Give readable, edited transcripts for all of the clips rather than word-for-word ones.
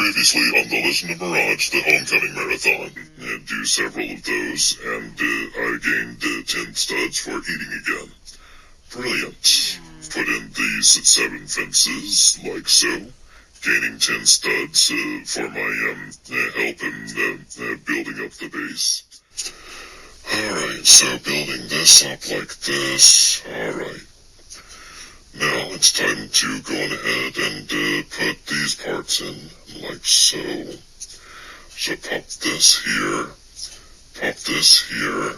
Previously on The Legend of Mirage, the Homecoming Marathon. Do several of those, and I gained 10 studs for eating again. Brilliant. Put in these 7 fences, like so. Gaining 10 studs for my help in building up the base. Alright, so building this up like this. Alright. Now it's time to go on ahead and put these parts in, like so. So pop this here, pop this here.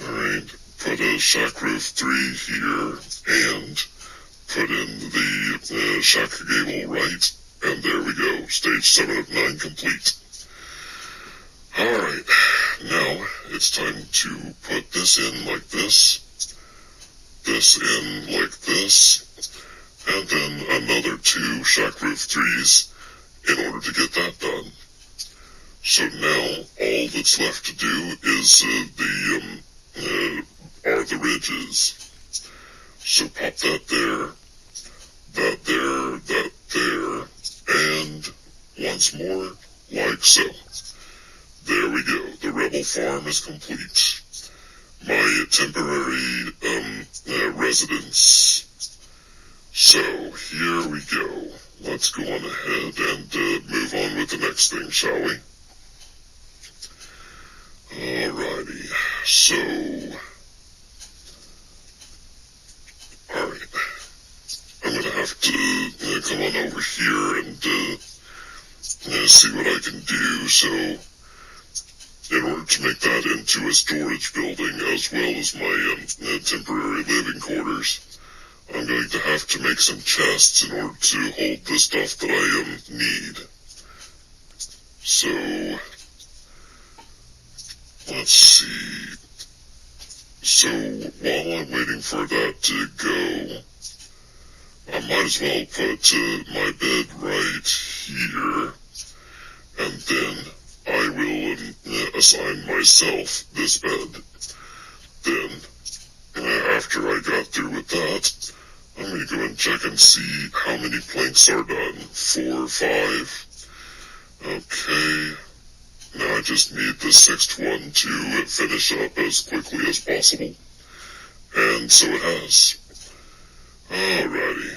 Alright, put a shack roof 3 here, and put in the shack gable right, and there we go. Stage 7 of 9 complete. Alright, now it's time to put this in like this in like this, and then another 2 shack roof 3s in order to get that done. So now all that's left to do is the ridges. So pop that there, that there, that there, and once more, like so. There we go. The Rebel farm is complete. My temporary residence. So here we go. Let's go on ahead and move on with the next thing, shall we? Alrighty. So, alright. I'm gonna have to come on over here and see what I can do. So, in order to make that into a storage building as well as my temporary living quarters, I'm going to have to make some chests in order to hold the stuff that I need. So, let's see. So, while I'm waiting for that to go, I might as well put my bed right here, and then I will assign myself this bed. Then, after I got through with that, I'm going to go and check and see how many planks are done. 4, 5. Okay. Now I just need the 6th one to finish up as quickly as possible. And so it has. Alrighty.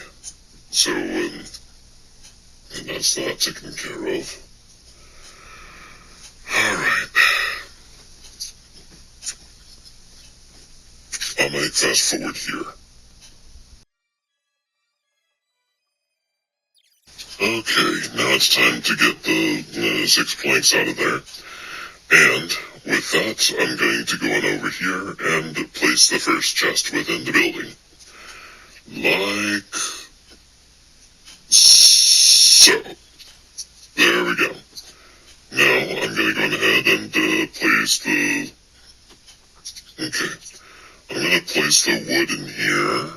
So, and that's that taken care of. Alright. I might fast forward here. Okay, now it's time to get the 6 planks out of there. And with that, I'm going to go on over here and place the first chest within the building. Like so. There we go. Now I'm going to go ahead and place the... Okay. I'm going to place the wood in here.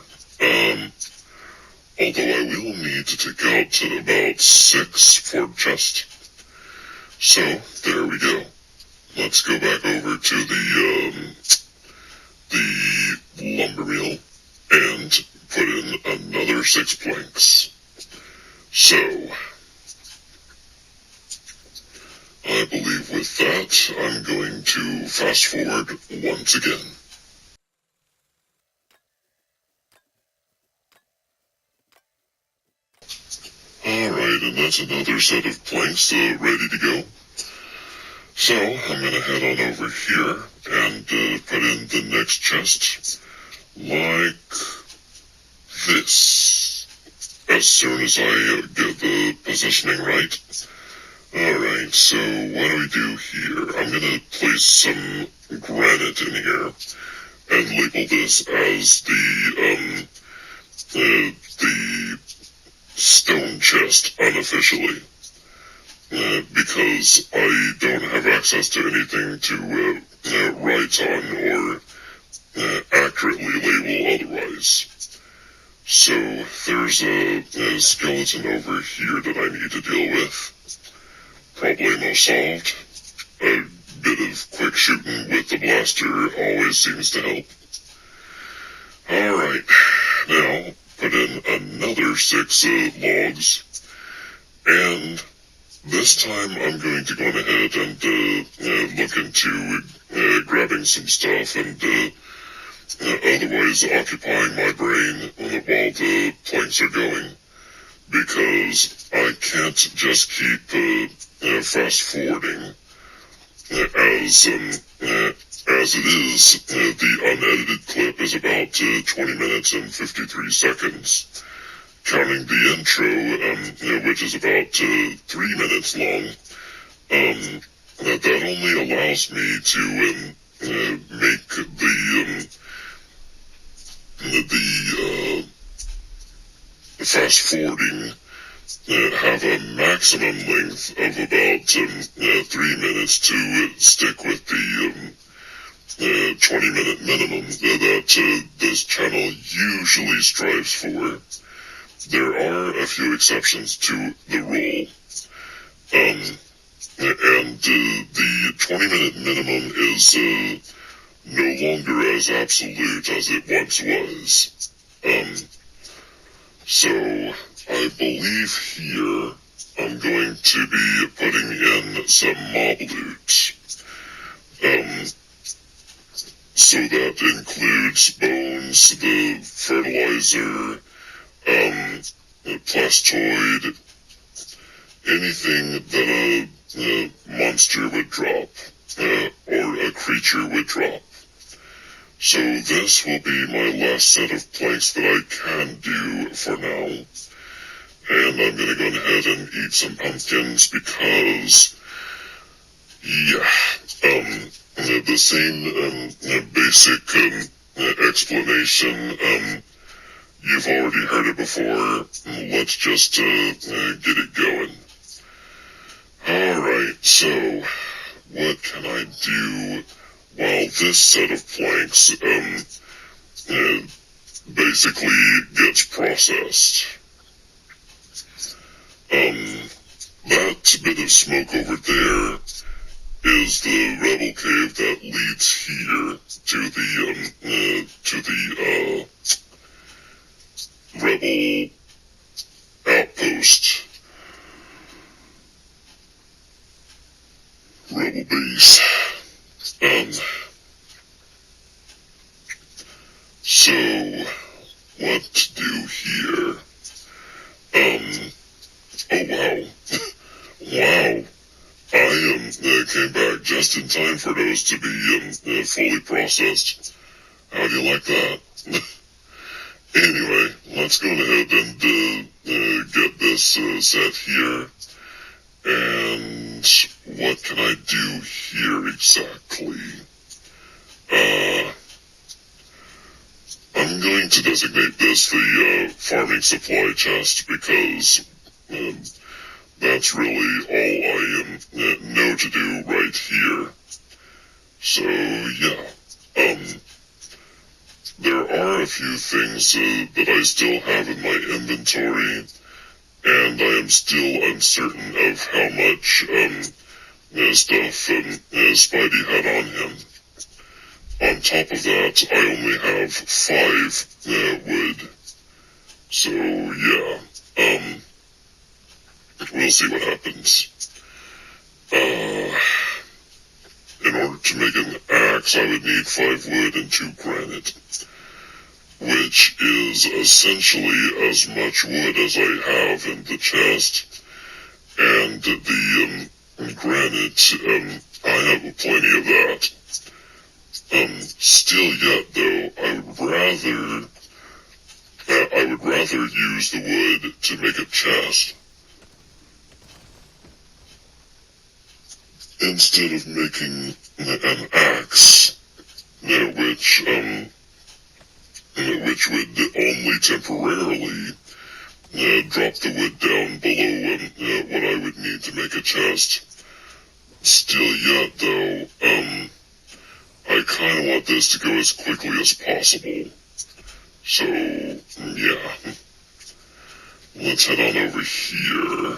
Although I will need to take out about 6 for the chest. So, there we go. Let's go back over to the lumber mill and put in another 6 planks. So, I believe with that, I'm going to fast forward once again. Alright, and that's another set of planks ready to go. So, I'm going to head on over here and put in the next chest like this. As soon as I get the positioning right. Alright, so what do we do here? I'm going to place some granite in here and label this as the stone chest unofficially. Because I don't have access to anything to write on or accurately label otherwise. So there's a skeleton over here that I need to deal with. Problemo solved. A bit of quick shooting with the blaster always seems to help. Alright, now put in another 6 logs, and This time I'm going to go on ahead and look into grabbing some stuff and otherwise occupying my brain while the planks are going, because I can't just keep fast forwarding as it is. The unedited clip is about 20 minutes and 53 seconds, counting the intro, which is about 3 minutes long. That only allows me to make the fast forwarding have a maximum length of about 3 minutes to stick with the 20-minute minimum that this channel usually strives for. There are a few exceptions to the rule, and the 20-minute minimum is no longer as absolute as it once was. So I believe here I'm going to be putting in some mob loot. So that includes bones, the fertilizer, plastoid, anything that a monster would drop, or a creature would drop. So this will be my last set of planks that I can do for now. And I'm gonna go ahead and eat some pumpkins because, yeah, the same basic explanation, you've already heard it before. Let's just get it going. Alright, so what can I do while this set of planks basically gets processed? That bit of smoke over there is the rebel cave that leads here to the Rebel Outpost. Rebel base. So what to do here? Oh wow. Wow. I came back just in time for those to be fully processed. How do you like that? Anyway, let's go ahead and get this set here. And what can I do here exactly? I'm going to designate this the farming supply chest because that's really all I know to do right here. So yeah, there are a few things that I still have in my inventory, and I am still uncertain of how much stuff Spidey had on him. On top of that, I only have 5 wood. So yeah, we'll see what happens. In order to make an axe, I would need 5 wood and 2 granite, which is essentially as much wood as I have in the chest. And the granite, I have plenty of that. Still yet though, I would rather use the wood to make a chest instead of making an axe, which would only temporarily drop the wood down below what I would need to make a chest. Still yet though, I kind of want this to go as quickly as possible. So, yeah. Let's head on over here.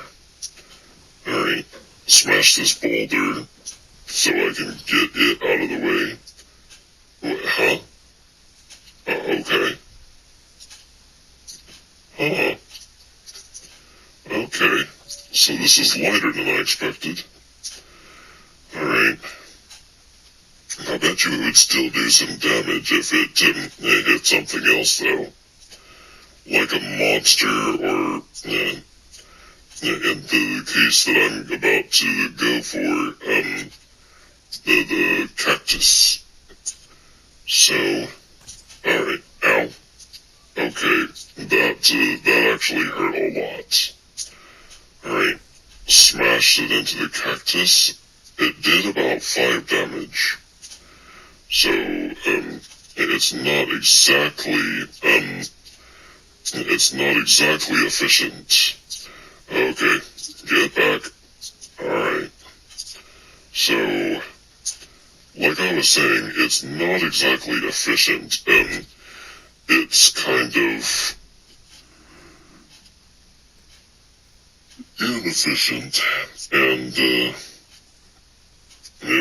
Alright, smash this boulder so I can get it out of the way. What, huh? Okay. Huh. Okay. so this is lighter than I expected. Alright. I bet you it would still do some damage if it hit something else, though. Like a monster, or in the case that I'm about to go for, the cactus. So, alright, ow. Okay, that actually hurt a lot. Alright, smashed it into the cactus. It did about 5 damage. So, it's not exactly efficient. Okay, get back. Alright. So, like I was saying, it's not exactly efficient. It's kind of inefficient, and, it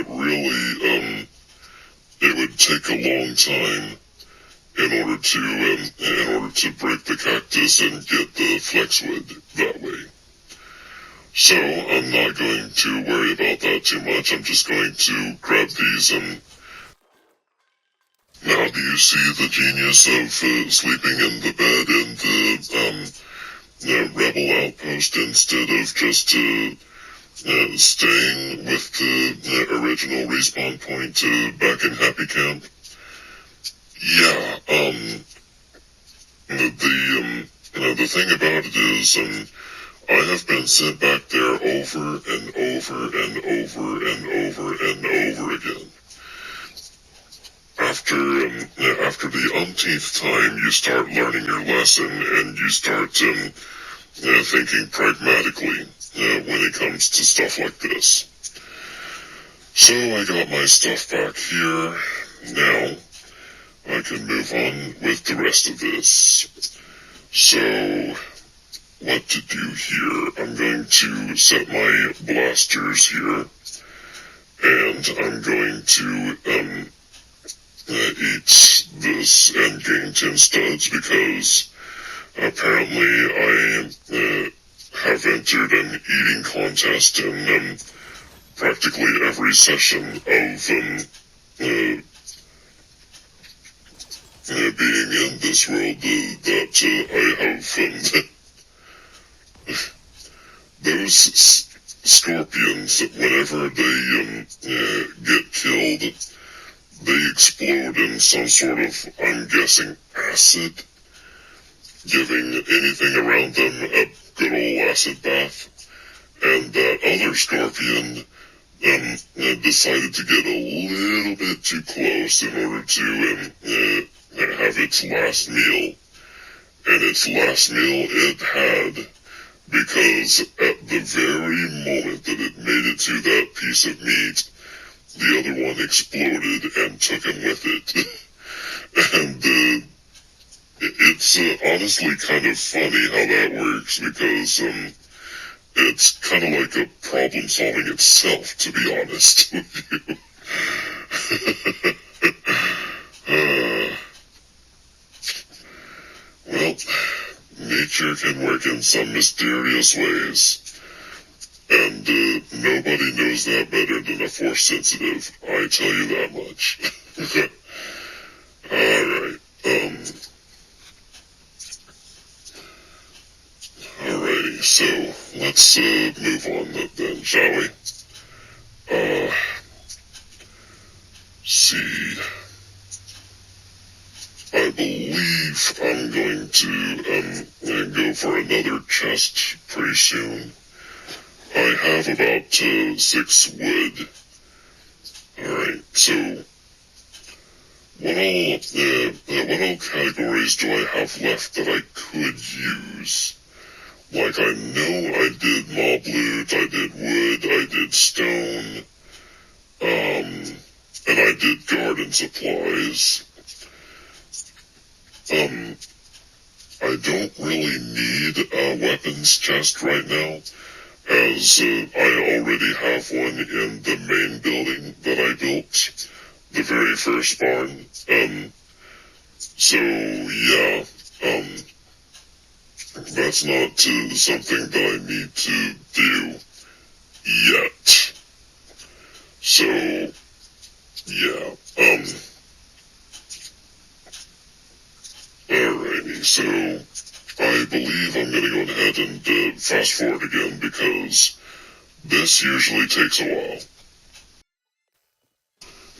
really, it would take a long time in order to break the cactus and get the flexwood that way. So, I'm not going to worry about that too much. I'm just going to grab these and... Now, do you see the genius of sleeping in the bed in the Rebel Outpost instead of just staying with the original respawn point back in Happy Camp? Yeah, the thing about it is, I have been sent back there over and over and over and over and over again. After the umpteenth time, you start learning your lesson, and you start thinking pragmatically when it comes to stuff like this. So I got my stuff back here. Now I can move on with the rest of this. So, what to do here? I'm going to set my blasters here, and I'm going to eat this and gain 10 studs because apparently I have entered an eating contest in practically every session of being in this world that I have. Those scorpions, whenever they get killed, they explode in some sort of, I'm guessing, acid, giving anything around them a good old acid bath. And that other scorpion decided to get a little bit too close in order to have its last meal. And its last meal it had, because at the very moment that it made it to that piece of meat, the other one exploded and took him with it. And it's honestly kind of funny how that works, because it's kind of like a problem solving itself, to be honest with you. Well, nature can work in some mysterious ways. And nobody knows that better than a Force sensitive, I tell you that much. Alright, alrighty, so let's move on then, shall we? See, I believe I'm going to go for another chest pretty soon. I have about 6 wood. Alright, so what all categories do I have left that I could use? Like, I know I did mob loot, I did wood, I did stone, and I did garden supplies. I don't really need a weapons chest right now, as I already have one in the main building that I built, the very first barn. So yeah, that's not something that I need to do yet. So, yeah, alrighty, so I believe I'm gonna go ahead and fast forward again because this usually takes a while.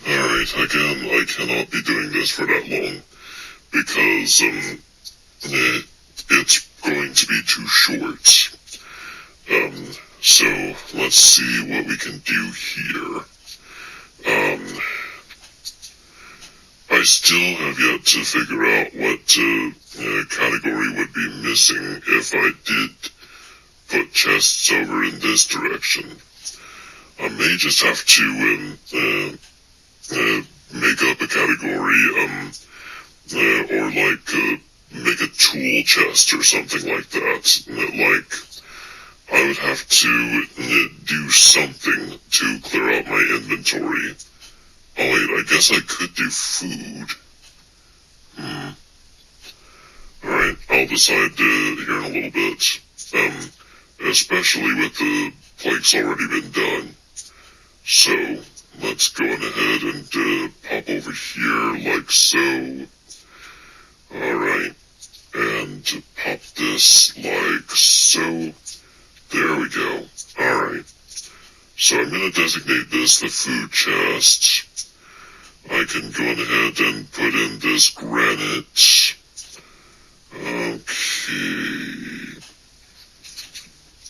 Alright, again, I cannot be doing this for that long because, it's going to be too short. So let's see what we can do here. I still have yet to figure out what category would be missing if I did put chests over in this direction. I may just have to make up a category, or like make a tool chest or something like that. Like, I would have to do something to clear out my inventory. Oh wait, I guess I could do food. Alright, I'll decide here in a little bit. Especially with the plague's already been done. So, let's go on ahead and pop over here like so. Alright, and pop this like so. There we go. Alright. So I'm going to designate this the food chest. I can go on ahead and put in this granite. Okay.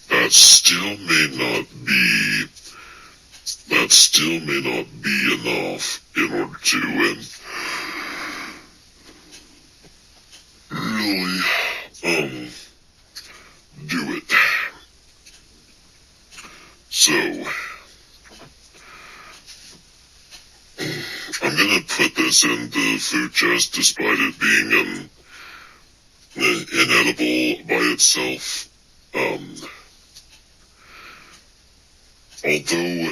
That still may not be enough in order to really do it. So I'm gonna put this in the food chest despite it being inedible by itself. Although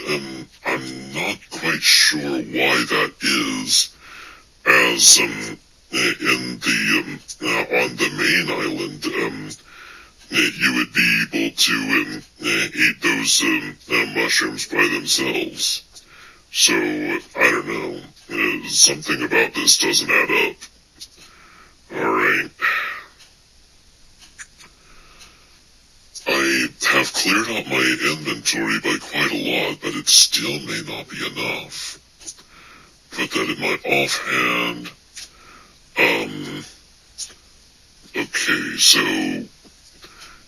I'm not quite sure why that is, as in the on the main island, you would be able to eat those mushrooms by themselves. So I don't know. Something about this doesn't add up. Alright. I have cleared out my inventory by quite a lot, but it still may not be enough. Put that in my offhand. Okay, so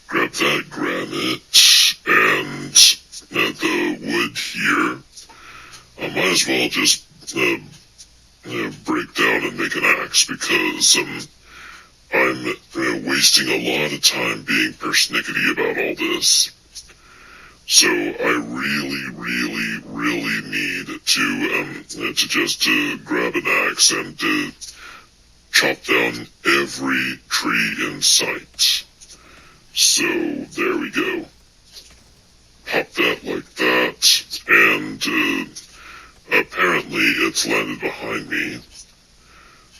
grab that granite and the wood here. I might as well just break down and make an axe because I'm wasting a lot of time being persnickety about all this. So I really need to just grab an axe and chop down every tree in sight. So there we go. Pop that like that, and apparently it's landed behind me.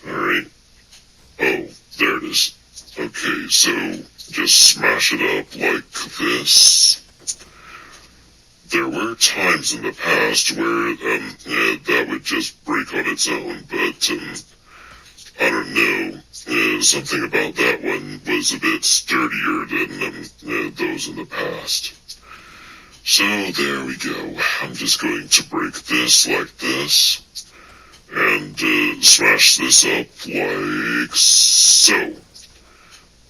Alright. Oh, there it is. Okay, so just smash it up like this. There were times in the past where that would just break on its own, but I don't know. Something about that one was a bit sturdier than those in the past. So there we go. I'm just going to break this like this, and smash this up like so.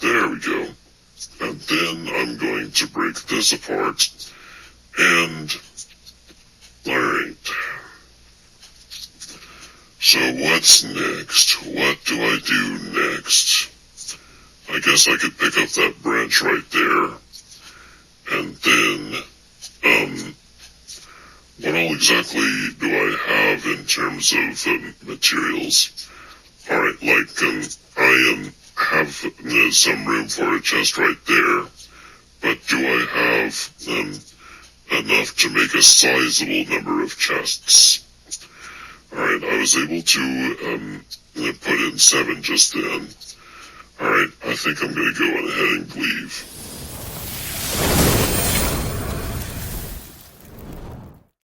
There we go. And then I'm going to break this apart, and alright. So what's next? What do I do next? I guess I could pick up that branch right there, and then what all exactly do I have in terms of materials? Alright, like, I have some room for a chest right there, but do I have enough to make a sizable number of chests? Alright, I was able to put in 7 just then. Alright, I think I'm gonna go on ahead and leave.